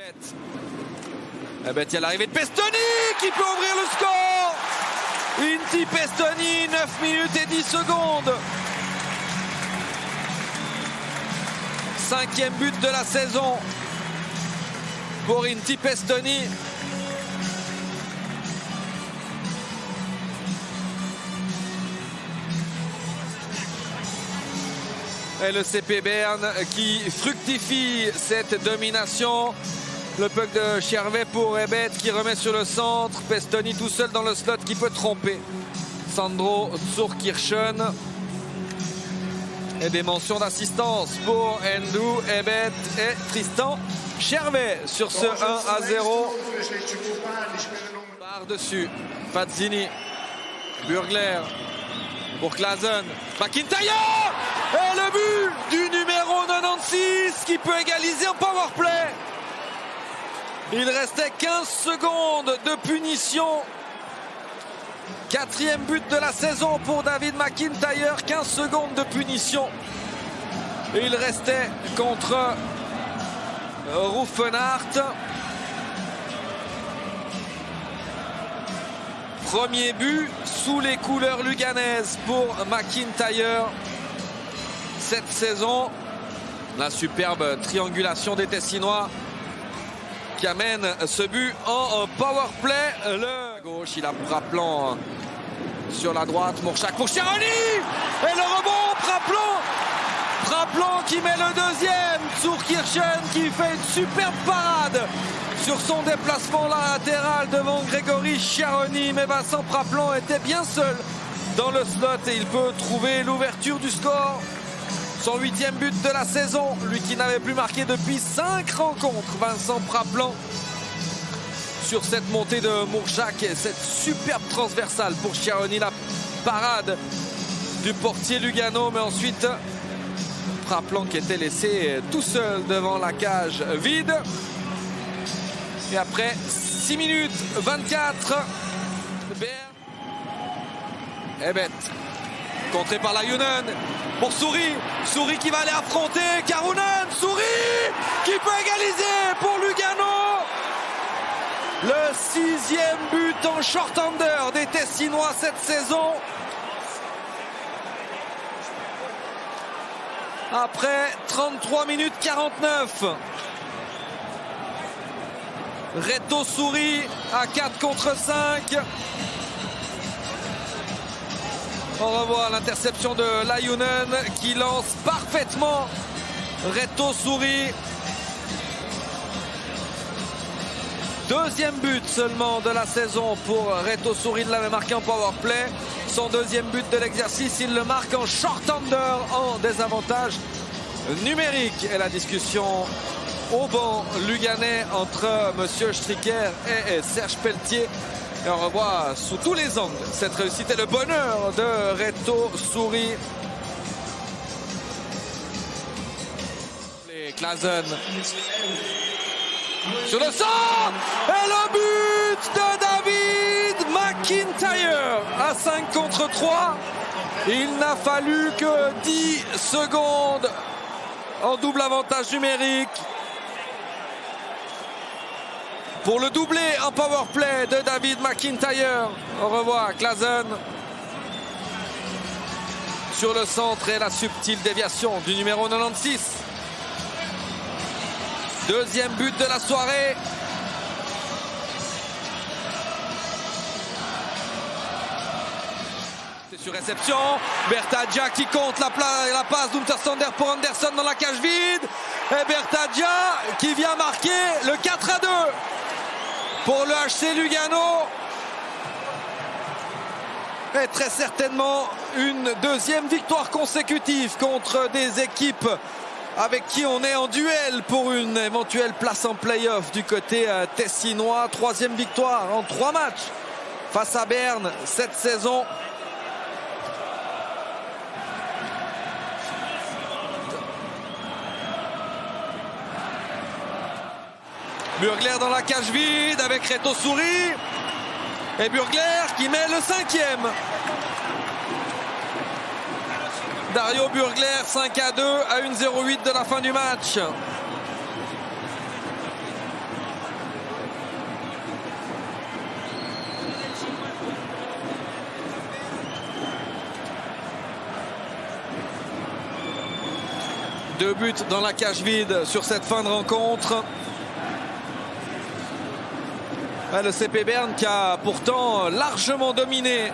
Il y a l'arrivée de Pestoni qui peut ouvrir le score. Inti Pestoni, 9 minutes et 10 secondes. 5e but de la saison pour Inti Pestoni. Et le CP Berne qui fructifie cette domination. Le puck de Chervet pour Ebet qui remet sur le centre. Pestoni tout seul dans le slot qui peut tromper Sandro Zurkirchen. Et des mentions d'assistance pour Endou, Ebet et Tristan Chervet sur ce 1-0. Par-dessus, Fazzini, Burgler pour Klazen, McIntyre. Et le but du numéro 96 qui peut égaliser en powerplay. Il restait 15 secondes de punition. 4e but de la saison pour David McIntyre. 15 secondes de punition. Et il restait contre Ruffenhardt. Premier but sous les couleurs luganaises pour McIntyre cette saison. La superbe triangulation des Tessinois qui amène ce but en powerplay. Le gauche, il a Praplan sur la droite. Mourchak pour Chironi. Et le rebond, Praplan qui met le deuxième. Zurkirchen qui fait une superbe parade sur son déplacement latéral devant Grégory Chironi. Mais Vincent Praplan était bien seul dans le slot et il peut trouver l'ouverture du score. Son 8e but de la saison, lui qui n'avait plus marqué depuis 5 rencontres. Vincent Praplan sur cette montée de Mourchak et cette superbe transversale pour Chironi. La parade du portier lugano, mais ensuite Praplan qui était laissé tout seul devant la cage vide. Et après 6 minutes 24, Ebet contré par Lajunen pour Souris. Souris qui va aller affronter Karunen. Souris qui peut égaliser pour Lugano. Le 6e but en short-hander des Tessinois cette saison. Après 33 minutes 49. Reto Souris à 4 contre 5. On revoit l'interception de Lajunen qui lance parfaitement Reto Souris. 2e but seulement de la saison pour Reto Souris. Il l'avait marqué en powerplay. Son 2e but de l'exercice, il le marque en short-hander en désavantage numérique. Et la discussion au banc luganais entre Monsieur Stricker et Serge Pelletier. Et on revoit sous tous les angles cette réussite et le bonheur de Reto Souris. Les Klazen sur le centre et le but de David McIntyre à 5 contre 3. Il n'a fallu que 10 secondes en double avantage numérique pour le doublé en powerplay de David McIntyre. On revoit Klazen sur le centre et la subtile déviation du numéro 96. 2e but de la soirée. C'est sur réception. Bertaggia qui compte la passe d'Untersander pour Anderson dans la cage vide. Et Bertaggia qui vient marquer le 4-2. Pour le HC Lugano. Et très certainement une 2e victoire consécutive contre des équipes avec qui on est en duel pour une éventuelle place en play-off du côté tessinois. 3e victoire en 3 matchs face à Berne cette saison. Burgler dans la cage vide avec Reto Souris. Et Burgler qui met le 5e. Dario Burgler 5-2 à 1-0-8 de la fin du match. 2 buts dans la cage vide sur cette fin de rencontre. Le CP Berne qui a pourtant largement dominé